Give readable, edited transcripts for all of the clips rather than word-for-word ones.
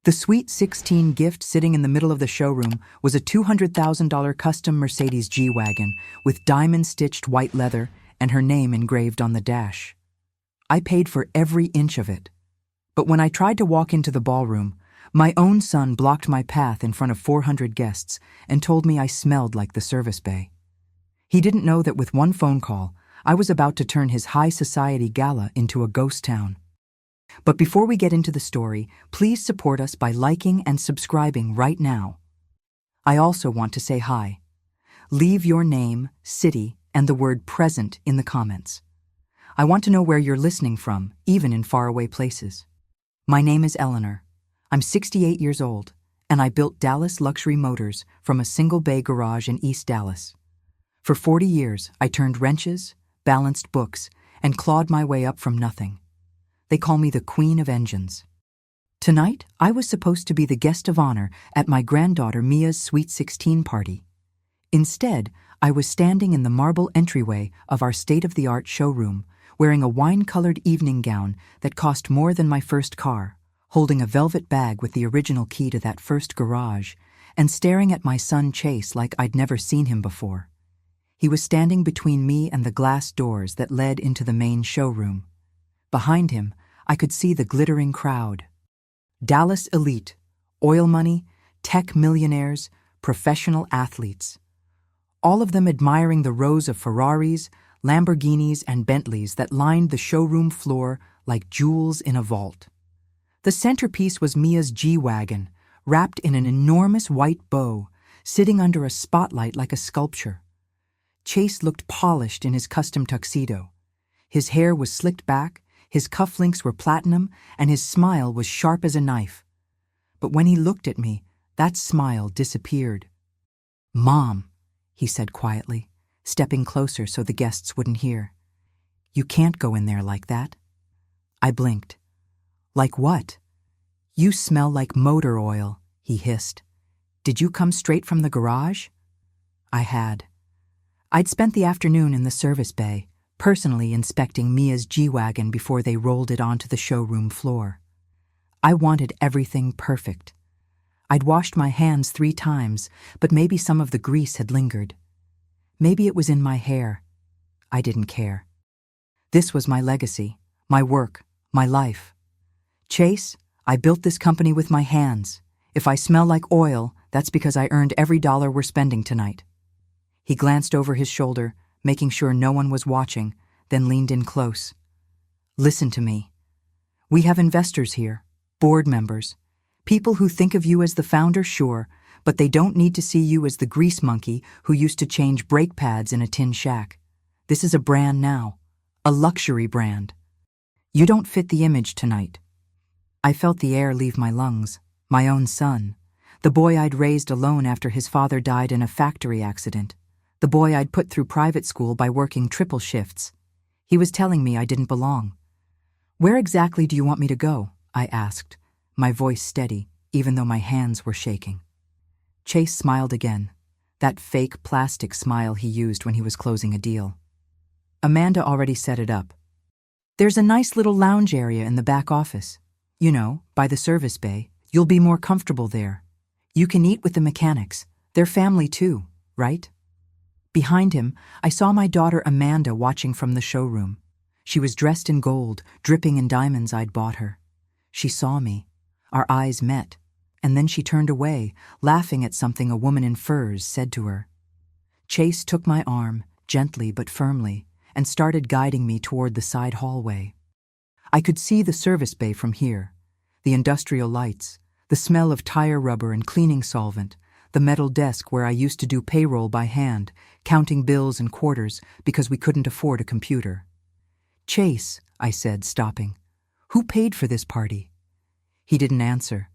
The Sweet 16 gift sitting in the middle of the showroom was a $200,000 custom Mercedes G-Wagon with diamond-stitched white leather and her name engraved on the dash. I paid for every inch of it. But when I tried to walk into the ballroom, my own son blocked my path in front of 400 guests and told me I smelled like the service bay. He didn't know that with one phone call, I was about to turn his high society gala into a ghost town. But before we get into the story, please support us by liking and subscribing right now. I also want to say hi. Leave your name, city, and the word present in the comments. I want to know where you're listening from, even in faraway places. My name is Eleanor. I'm 68 years old, and I built Dallas Luxury Motors from a single-bay garage in East Dallas. For 40 years, I turned wrenches, balanced books, and clawed my way up from nothing. They call me the Queen of Engines. Tonight, I was supposed to be the guest of honor at my granddaughter Mia's Sweet 16 party. Instead, I was standing in the marble entryway of our state-of-the-art showroom, wearing a wine-colored evening gown that cost more than my first car, holding a velvet bag with the original key to that first garage, and staring at my son Chase like I'd never seen him before. He was standing between me and the glass doors that led into the main showroom. Behind him, I could see the glittering crowd. Dallas elite, oil money, tech millionaires, professional athletes. All of them admiring the rows of Ferraris, Lamborghinis, and Bentleys that lined the showroom floor like jewels in a vault. The centerpiece was Mia's G-Wagon, wrapped in an enormous white bow, sitting under a spotlight like a sculpture. Chase looked polished in his custom tuxedo. His hair was slicked back, his cufflinks were platinum, and his smile was sharp as a knife. But when he looked at me, that smile disappeared. "Mom," he said quietly, stepping closer so the guests wouldn't hear. "You can't go in there like that." I blinked. "Like what?" "You smell like motor oil," he hissed. "Did you come straight from the garage?" I had. I'd spent the afternoon in the service bay, personally inspecting Mia's G-Wagon before they rolled it onto the showroom floor. I wanted everything perfect. I'd washed my hands 3 times, but maybe some of the grease had lingered. Maybe it was in my hair. I didn't care. This was my legacy, my work, my life. "Chase, I built this company with my hands. If I smell like oil, that's because I earned every dollar we're spending tonight." He glanced over his shoulder, making sure no one was watching, then leaned in close. "Listen to me. We have investors here, board members, people who think of you as the founder, sure, but they don't need to see you as the grease monkey who used to change brake pads in a tin shack. This is a brand now, a luxury brand. You don't fit the image tonight." I felt the air leave my lungs, my own son, the boy I'd raised alone after his father died in a factory accident. The boy I'd put through private school by working triple shifts. He was telling me I didn't belong. "Where exactly do you want me to go?" I asked, my voice steady, even though my hands were shaking. Chase smiled again, that fake plastic smile he used when he was closing a deal. "Amanda already set it up. There's a nice little lounge area in the back office. You know, by the service bay. You'll be more comfortable there. You can eat with the mechanics. They're family too, right?" Behind him, I saw my daughter Amanda watching from the showroom. She was dressed in gold, dripping in diamonds I'd bought her. She saw me. Our eyes met, and then she turned away, laughing at something a woman in furs said to her. Chase took my arm, gently but firmly, and started guiding me toward the side hallway. I could see the service bay from here, the industrial lights, the smell of tire rubber and cleaning solvent, the metal desk where I used to do payroll by hand, counting bills and quarters because we couldn't afford a computer. "Chase," I said, stopping, "who paid for this party?" He didn't answer.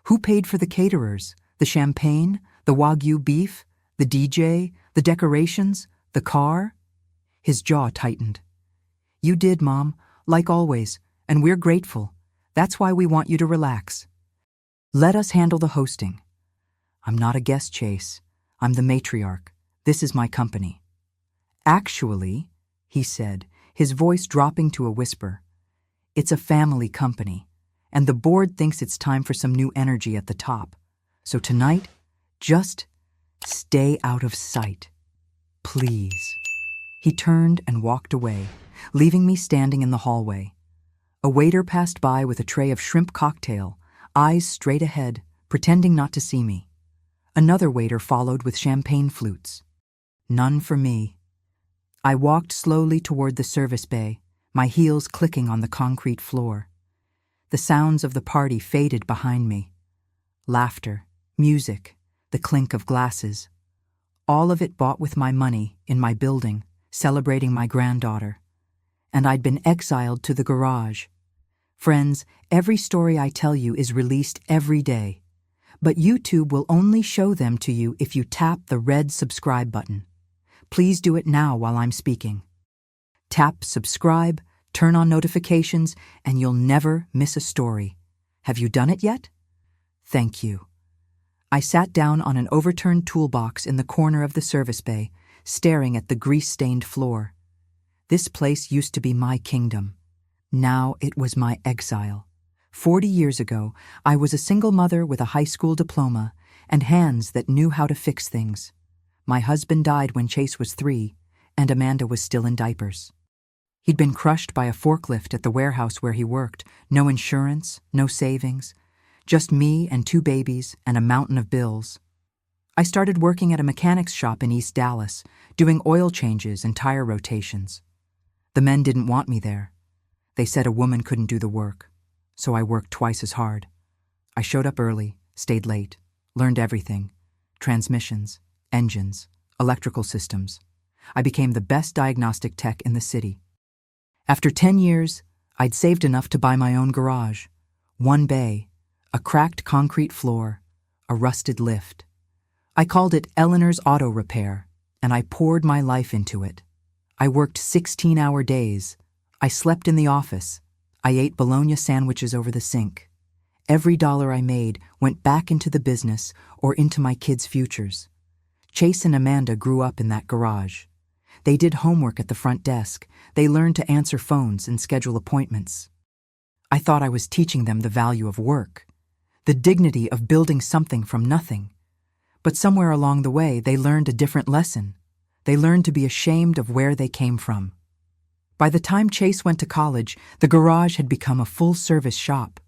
"Who paid for the caterers, the champagne, the Wagyu beef, the DJ, the decorations, the car?" His jaw tightened. "You did, Mom, like always, and we're grateful. That's why we want you to relax. Let us handle the hosting." "I'm not a guest, Chase. I'm the matriarch. This is my company." "Actually," he said, his voice dropping to a whisper, "it's a family company, and the board thinks it's time for some new energy at the top. So tonight, just stay out of sight. Please." He turned and walked away, leaving me standing in the hallway. A waiter passed by with a tray of shrimp cocktail, eyes straight ahead, pretending not to see me. Another waiter followed with champagne flutes. None for me. I walked slowly toward the service bay, my heels clicking on the concrete floor. The sounds of the party faded behind me. Laughter, music, the clink of glasses. All of it bought with my money, in my building, celebrating my granddaughter. And I'd been exiled to the garage. Friends, every story I tell you is released every day. But YouTube will only show them to you if you tap the red subscribe button. Please do it now while I'm speaking. Tap subscribe, turn on notifications, and you'll never miss a story. Have you done it yet? Thank you. I sat down on an overturned toolbox in the corner of the service bay, staring at the grease-stained floor. This place used to be my kingdom. Now it was my exile. 40 years ago, I was a single mother with a high school diploma and hands that knew how to fix things. My husband died when Chase was 3, and Amanda was still in diapers. He'd been crushed by a forklift at the warehouse where he worked. No insurance, no savings. Just me and 2 babies and a mountain of bills. I started working at a mechanics shop in East Dallas, doing oil changes and tire rotations. The men didn't want me there. They said a woman couldn't do the work, so I worked twice as hard. I showed up early, stayed late, learned everything. Transmissions, engines, electrical systems. I became the best diagnostic tech in the city. After 10 years, I'd saved enough to buy my own garage. 1 bay, a cracked concrete floor, a rusted lift. I called it Eleanor's Auto Repair, and I poured my life into it. I worked 16-hour days. I slept in the office. I ate bologna sandwiches over the sink. Every dollar I made went back into the business or into my kids' futures. Chase and Amanda grew up in that garage. They did homework at the front desk. They learned to answer phones and schedule appointments. I thought I was teaching them the value of work, the dignity of building something from nothing. But somewhere along the way, they learned a different lesson. They learned to be ashamed of where they came from. By the time Chase went to college, the garage had become a full-service shop.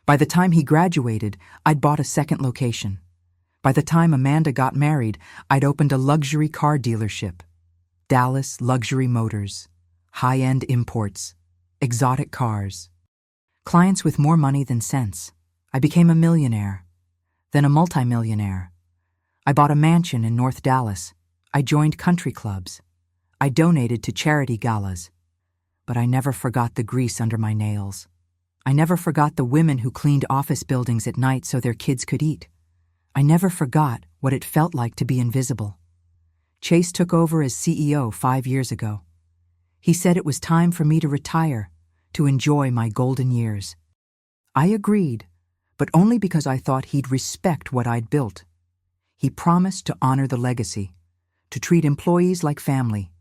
By the time he graduated, I'd bought a second location. By the time Amanda got married, I'd opened a luxury car dealership. Dallas Luxury Motors. High-end imports. Exotic cars. Clients with more money than sense. I became a millionaire. Then a multimillionaire. I bought a mansion in North Dallas. I joined country clubs. I donated to charity galas. But I never forgot the grease under my nails. I never forgot the women who cleaned office buildings at night so their kids could eat. I never forgot what it felt like to be invisible. Chase took over as CEO 5 years ago. He said it was time for me to retire, to enjoy my golden years. I agreed, but only because I thought he'd respect what I'd built. He promised to honor the legacy, to treat employees like family,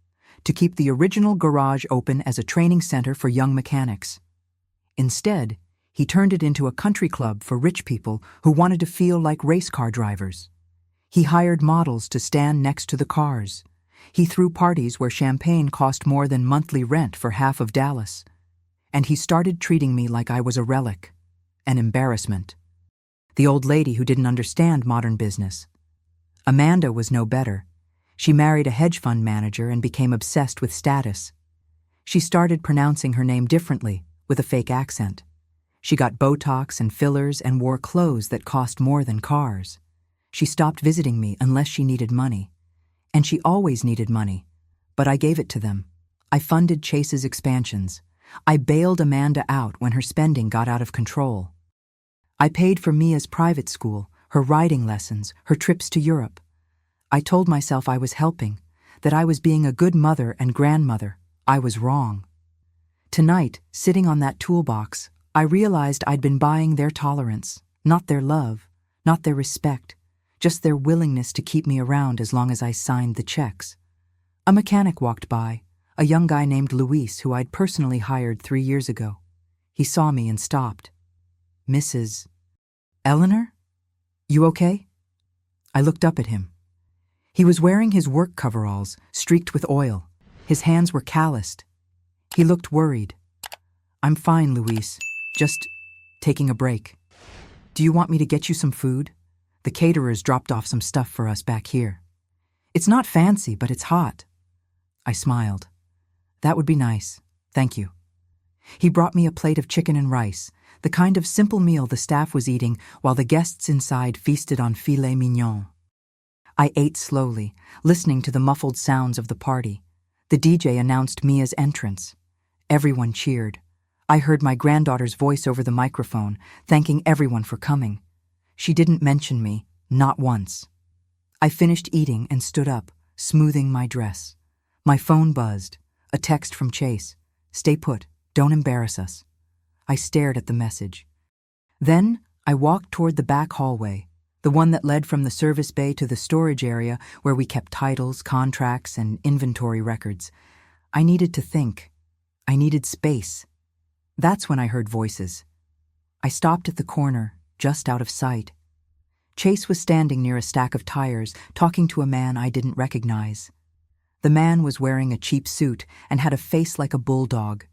to keep the original garage open as a training center for young mechanics. Instead, he turned it into a country club for rich people who wanted to feel like race car drivers. He hired models to stand next to the cars. He threw parties where champagne cost more than monthly rent for half of Dallas. And he started treating me like I was a relic, an embarrassment. The old lady who didn't understand modern business. Amanda was no better. She married a hedge fund manager and became obsessed with status. She started pronouncing her name differently, with a fake accent. She got Botox and fillers and wore clothes that cost more than cars. She stopped visiting me unless she needed money. And she always needed money, but I gave it to them. I funded Chase's expansions. I bailed Amanda out when her spending got out of control. I paid for Mia's private school, her riding lessons, her trips to Europe. I told myself I was helping, that I was being a good mother and grandmother. I was wrong. Tonight, sitting on that toolbox, I realized I'd been buying their tolerance, not their love, not their respect, just their willingness to keep me around as long as I signed the checks. A mechanic walked by, a young guy named Luis who I'd personally hired 3 years ago. He saw me and stopped. Mrs. Eleanor? You okay? I looked up at him. He was wearing his work coveralls, streaked with oil. His hands were calloused. He looked worried. I'm fine, Luis. Just taking a break. Do you want me to get you some food? The caterers dropped off some stuff for us back here. It's not fancy, but it's hot. I smiled. That would be nice. Thank you. He brought me a plate of chicken and rice, the kind of simple meal the staff was eating while the guests inside feasted on filet mignon. I ate slowly, listening to the muffled sounds of the party. The DJ announced Mia's entrance. Everyone cheered. I heard my granddaughter's voice over the microphone, thanking everyone for coming. She didn't mention me, not once. I finished eating and stood up, smoothing my dress. My phone buzzed. A text from Chase. Stay put. Don't embarrass us. I stared at the message. Then I walked toward the back hallway, the one that led from the service bay to the storage area where we kept titles, contracts, and inventory records. I needed to think. I needed space. That's when I heard voices. I stopped at the corner, just out of sight. Chase was standing near a stack of tires, talking to a man I didn't recognize. The man was wearing a cheap suit and had a face like a bulldog.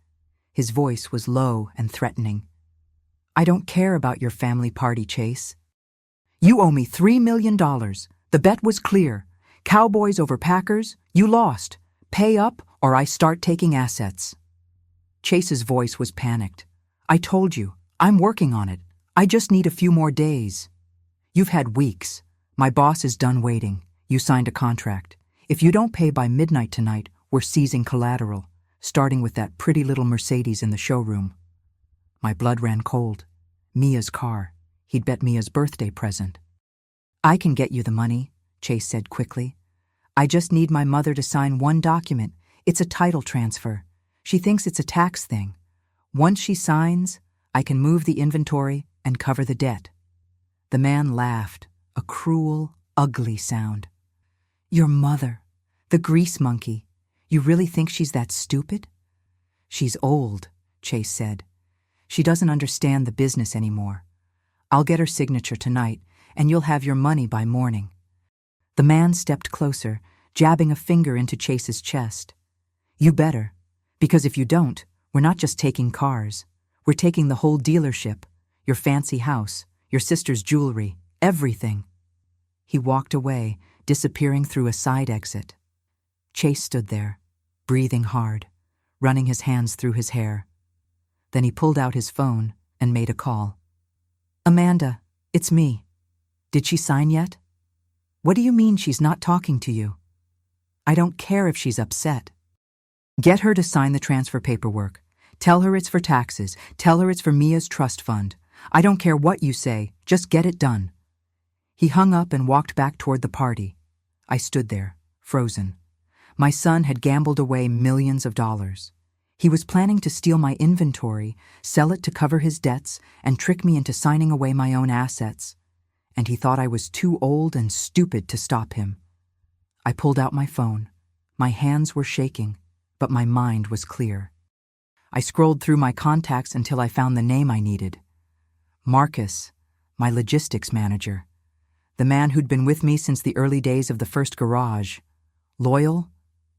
His voice was low and threatening. I don't care about your family party, Chase. You owe me $3 million. The bet was clear. Cowboys over Packers, you lost. Pay up or I start taking assets. Chase's voice was panicked. I told you, I'm working on it. I just need a few more days. You've had weeks. My boss is done waiting. You signed a contract. If you don't pay by midnight tonight, we're seizing collateral, starting with that pretty little Mercedes in the showroom. My blood ran cold. Mia's car. He'd bet Mia's birthday present. I can get you the money, Chase said quickly. I just need my mother to sign one document. It's a title transfer. She thinks it's a tax thing. Once she signs, I can move the inventory and cover the debt. The man laughed, a cruel, ugly sound. Your mother, the grease monkey. You really think she's that stupid? She's old, Chase said. She doesn't understand the business anymore. I'll get her signature tonight, and you'll have your money by morning. The man stepped closer, jabbing a finger into Chase's chest. You better. Because if you don't, we're not just taking cars. We're taking the whole dealership, your fancy house, your sister's jewelry, everything. He walked away, disappearing through a side exit. Chase stood there, breathing hard, running his hands through his hair. Then he pulled out his phone and made a call. Amanda, it's me. Did she sign yet? What do you mean she's not talking to you? I don't care if she's upset. Get her to sign the transfer paperwork. Tell her it's for taxes. Tell her it's for Mia's trust fund. I don't care what you say. Just get it done. He hung up and walked back toward the party. I stood there, frozen. My son had gambled away millions of dollars. He was planning to steal my inventory, sell it to cover his debts, and trick me into signing away my own assets. And he thought I was too old and stupid to stop him. I pulled out my phone. My hands were shaking, but my mind was clear. I scrolled through my contacts until I found the name I needed. Marcus, my logistics manager. The man who'd been with me since the early days of the first garage. Loyal,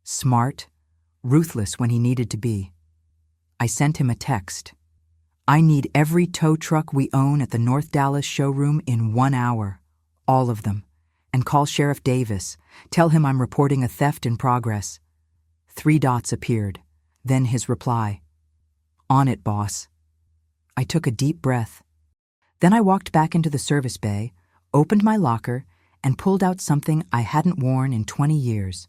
smart, ruthless when he needed to be. I sent him a text. I need every tow truck we own at the North Dallas showroom in 1 hour. All of them. And call Sheriff Davis. Tell him I'm reporting a theft in progress. 3 dots appeared. Then his reply. On it, boss. I took a deep breath. Then I walked back into the service bay, opened my locker, and pulled out something I hadn't worn in 20 years.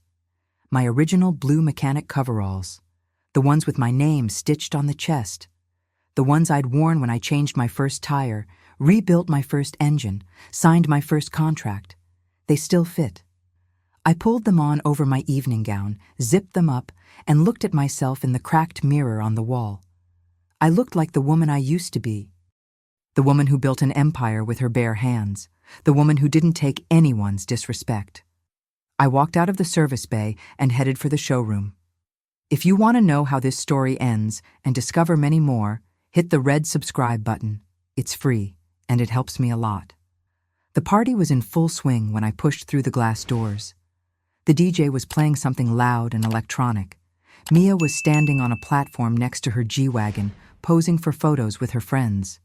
My original blue mechanic coveralls. The ones with my name stitched on the chest. The ones I'd worn when I changed my first tire, rebuilt my first engine, signed my first contract. They still fit. I pulled them on over my evening gown, zipped them up, and looked at myself in the cracked mirror on the wall. I looked like the woman I used to be. The woman who built an empire with her bare hands. The woman who didn't take anyone's disrespect. I walked out of the service bay and headed for the showroom. If you want to know how this story ends and discover many more, hit the red subscribe button. It's free, and it helps me a lot. The party was in full swing when I pushed through the glass doors. The DJ was playing something loud and electronic. Mia was standing on a platform next to her G-Wagon, posing for photos with her friends.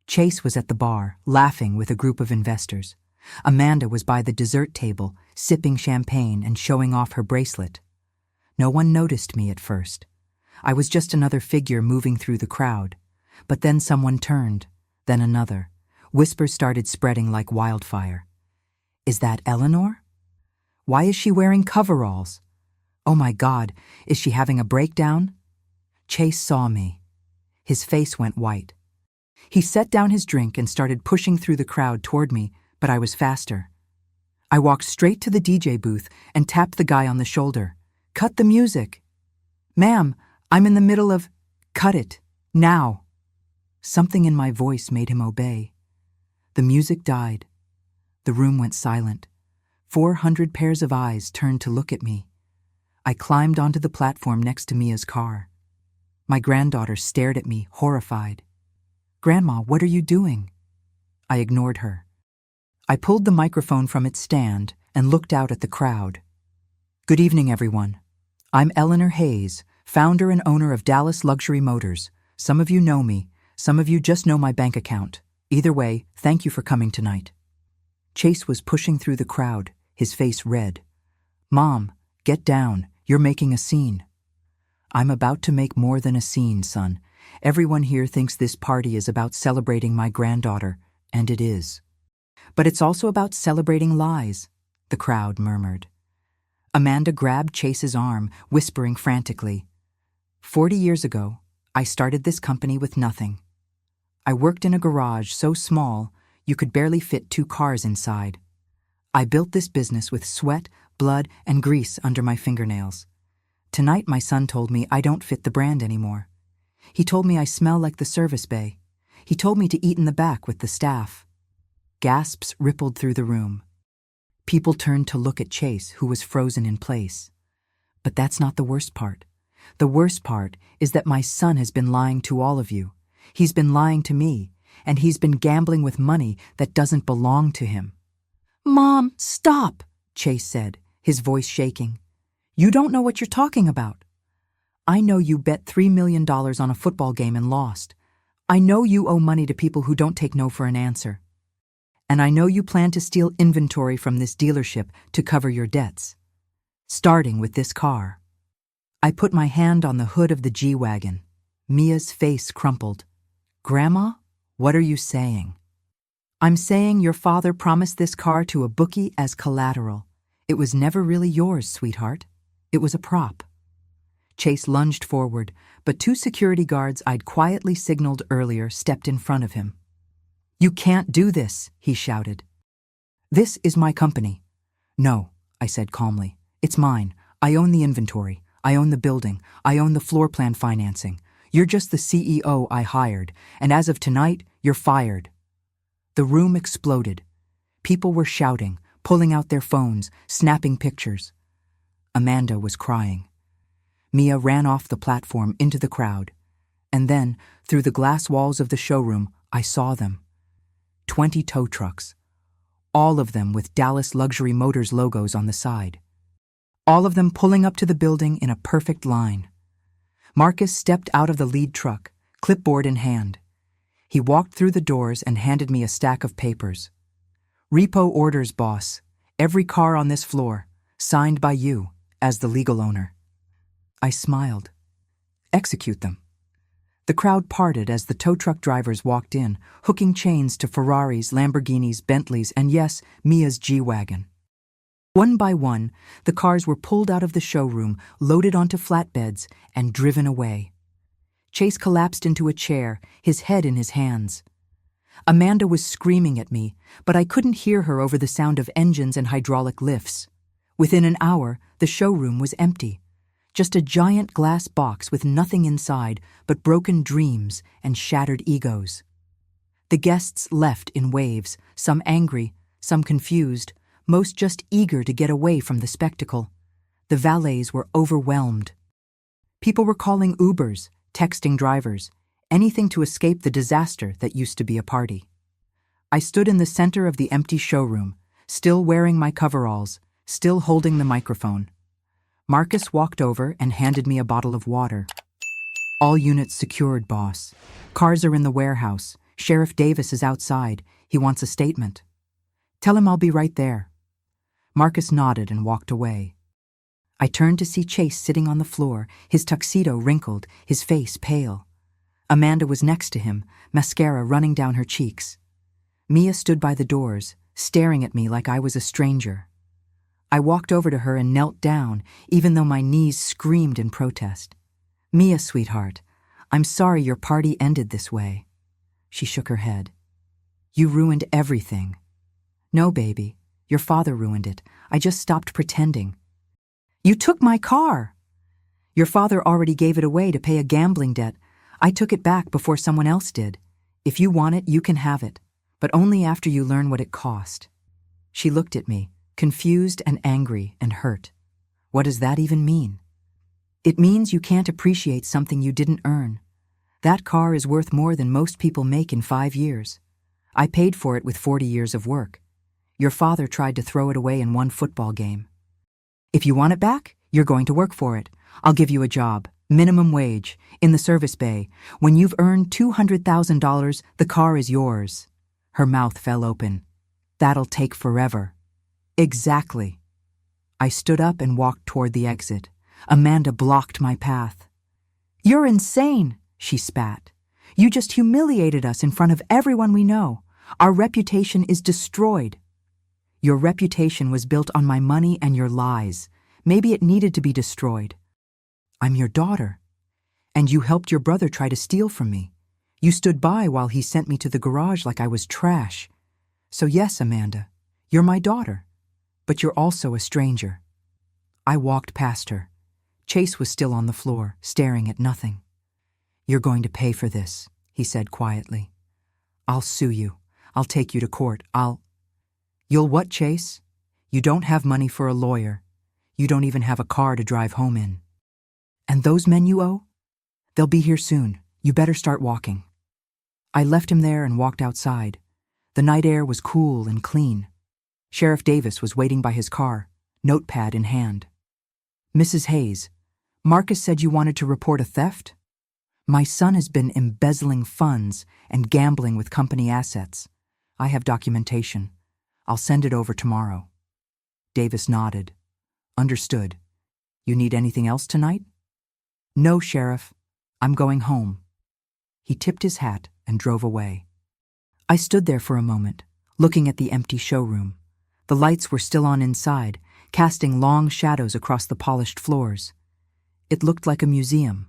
Chase was at the bar, laughing with a group of investors. Amanda was by the dessert table, sipping champagne and showing off her bracelet. No one noticed me at first. I was just another figure moving through the crowd. But then someone turned, then another. Whispers started spreading like wildfire. Is that Eleanor? Why is she wearing coveralls? Oh my God, is she having a breakdown? Chase saw me. His face went white. He set down his drink and started pushing through the crowd toward me, but I was faster. I walked straight to the DJ booth and tapped the guy on the shoulder. Cut the music. Ma'am, I'm in the middle of... Cut it. Now. Something in my voice made him obey. The music died. The room went silent. 400 pairs of eyes turned to look at me. I climbed onto the platform next to Mia's car. My granddaughter stared at me, horrified. Grandma, what are you doing? I ignored her. I pulled the microphone from its stand and looked out at the crowd. Good evening, everyone. I'm Eleanor Hayes, founder and owner of Dallas Luxury Motors. Some of you know me, some of you just know my bank account. Either way, thank you for coming tonight. Chase was pushing through the crowd, his face red. Mom, get down, you're making a scene. I'm about to make more than a scene, son. Everyone here thinks this party is about celebrating my granddaughter, and it is. But it's also about celebrating lies, the crowd murmured. Amanda grabbed Chase's arm, whispering frantically. 40 years ago, I started this company with nothing. I worked in a garage so small, you could barely fit 2 cars inside. I built this business with sweat, blood, and grease under my fingernails. Tonight my son told me I don't fit the brand anymore. He told me I smell like the service bay. He told me to eat in the back with the staff. Gasps rippled through the room. People turned to look at Chase, who was frozen in place. But that's not the worst part. The worst part is that my son has been lying to all of you. He's been lying to me, and he's been gambling with money that doesn't belong to him. Mom, stop, Chase said, his voice shaking. You don't know what you're talking about. I know you bet $3 million on a football game and lost. I know you owe money to people who don't take no for an answer. And I know you plan to steal inventory from this dealership to cover your debts. Starting with this car. I put my hand on the hood of the G-Wagon. Mia's face crumpled. Grandma, what are you saying? I'm saying your father promised this car to a bookie as collateral. It was never really yours, sweetheart. It was a prop. Chase lunged forward, but 2 security guards I'd quietly signaled earlier stepped in front of him. You can't do this, he shouted. This is my company. No, I said calmly. It's mine. I own the inventory. I own the building. I own the floor plan financing. You're just the CEO I hired, and as of tonight, you're fired. The room exploded. People were shouting, pulling out their phones, snapping pictures. Amanda was crying. Mia ran off the platform into the crowd, and then, through the glass walls of the showroom, I saw them. 20 tow trucks, all of them with Dallas Luxury Motors logos on the side. All of them pulling up to the building in a perfect line. Marcus stepped out of the lead truck, clipboard in hand. He walked through the doors and handed me a stack of papers. Repo orders, boss. Every car on this floor, signed by you, as the legal owner. I smiled. Execute them. The crowd parted as the tow truck drivers walked in, hooking chains to Ferraris, Lamborghinis, Bentleys, and yes, Mia's G-Wagon. One by one, the cars were pulled out of the showroom, loaded onto flatbeds, and driven away. Chase collapsed into a chair, his head in his hands. Amanda was screaming at me, but I couldn't hear her over the sound of engines and hydraulic lifts. Within an hour, the showroom was empty. Just a giant glass box with nothing inside but broken dreams and shattered egos. The guests left in waves, some angry, some confused, most just eager to get away from the spectacle. The valets were overwhelmed. People were calling Ubers, texting drivers. anything to escape the disaster that used to be a party. I stood in the center of the empty showroom, still wearing my coveralls, still holding the microphone. Marcus walked over and handed me a bottle of water. "All units secured, boss. Cars are in the warehouse. Sheriff Davis is outside. He wants a statement." "Tell him I'll be right there." Marcus nodded and walked away. I turned to see Chase sitting on the floor, his tuxedo wrinkled, his face pale. Amanda was next to him, mascara running down her cheeks. Mia stood by the doors, staring at me like I was a stranger. I walked over to her and knelt down, even though my knees screamed in protest. "Mia, sweetheart, I'm sorry your party ended this way." She shook her head. "You ruined everything." "No, baby, your father ruined it. I just stopped pretending." "You took my car!" "Your father already gave it away to pay a gambling debt. I took it back before someone else did. If you want it, you can have it, but only after you learn what it cost." She looked at me, confused and angry and hurt. What does that even mean? It means you can't appreciate something you didn't earn. That car is worth more than most people make in 5 years. I paid for it with 40 years of work. Your father tried to throw it away in one football game. If you want it back, you're going to work for it. I'll give you a job, minimum wage, in the service bay. When you've earned $200,000, the car is yours. Her mouth fell open. That'll take forever. Exactly. I stood up and walked toward the exit. Amanda blocked my path. "You're insane," she spat. "You just humiliated us in front of everyone we know. Our reputation is destroyed." "Your reputation was built on my money and your lies. Maybe it needed to be destroyed." "I'm your daughter. And you helped your brother try to steal from me. You stood by while he sent me to the garage like I was trash. So yes, Amanda, you're my daughter. But you're also a stranger." I walked past her. Chase was still on the floor, staring at nothing. "You're going to pay for this," he said quietly. "I'll sue you. I'll take you to court. You'll what, Chase? You don't have money for a lawyer. You don't even have a car to drive home in. And those men you owe? They'll be here soon. You better start walking." I left him there and walked outside. The night air was cool and clean. Sheriff Davis was waiting by his car, notepad in hand. "Mrs. Hayes, Marcus said you wanted to report a theft? My son has been embezzling funds and gambling with company assets. I have documentation. I'll send it over tomorrow." Davis nodded. "Understood. You need anything else tonight?" "No, Sheriff. I'm going home." He tipped his hat and drove away. I stood there for a moment, looking at the empty showroom. The lights were still on inside, casting long shadows across the polished floors. It looked like a museum,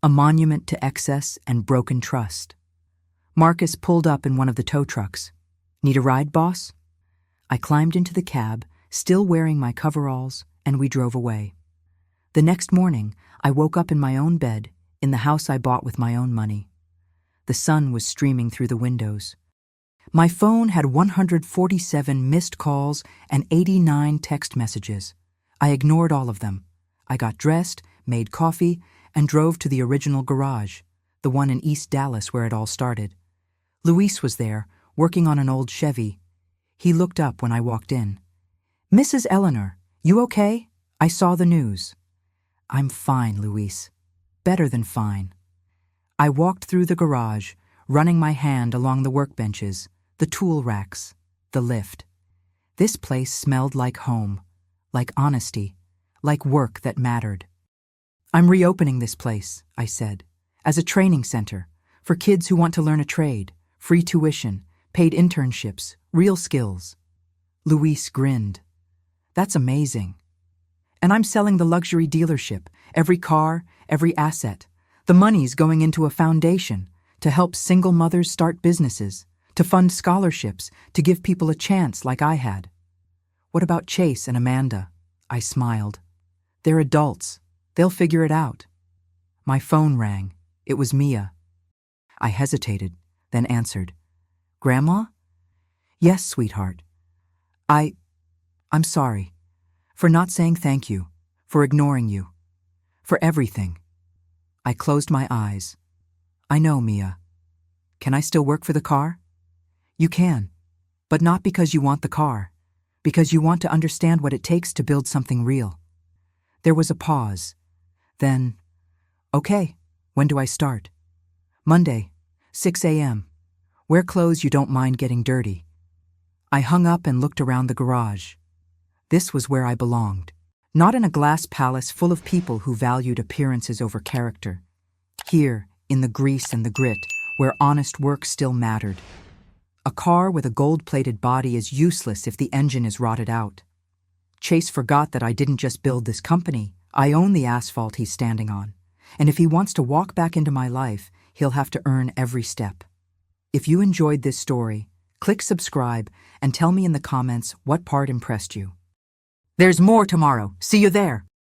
a monument to excess and broken trust. Marcus pulled up in one of the tow trucks. "Need a ride, boss?" I climbed into the cab, still wearing my coveralls, and we drove away. The next morning, I woke up in my own bed, in the house I bought with my own money. The sun was streaming through the windows. My phone had 147 missed calls and 89 text messages. I ignored all of them. I got dressed, made coffee, and drove to the original garage, the one in East Dallas where it all started. Luis was there, working on an old Chevy. He looked up when I walked in. "Mrs. Eleanor, you okay? I saw the news." "I'm fine, Luis. Better than fine." I walked through the garage, running my hand along the workbenches, the tool racks, the lift. This place smelled like home, like honesty, like work that mattered. "I'm reopening this place," I said, "as a training center for kids who want to learn a trade, free tuition, paid internships, real skills." Luis grinned. "That's amazing." "And I'm selling the luxury dealership, every car, every asset. The money's going into a foundation to help single mothers start businesses, to fund scholarships, to give people a chance like I had." "What about Chase and Amanda?" I smiled. "They're adults. They'll figure it out." My phone rang. It was Mia. I hesitated, then answered. "Grandma?" "Yes, sweetheart. I'm sorry. For not saying thank you. For ignoring you. For everything." I closed my eyes. I know, Mia. Can I still work for the car? You can, but not because you want the car, because you want to understand what it takes to build something real. There was a pause. Then, okay, when do I start? Monday, 6 a.m. Wear clothes you don't mind getting dirty. I hung up and looked around the garage. This was where I belonged. Not in a glass palace full of people who valued appearances over character. Here, in the grease and the grit, where honest work still mattered. A car with a gold-plated body is useless if the engine is rotted out. Chase forgot that I didn't just build this company, I own the asphalt he's standing on. And if he wants to walk back into my life, he'll have to earn every step. If you enjoyed this story, click subscribe and tell me in the comments what part impressed you. There's more tomorrow. See you there.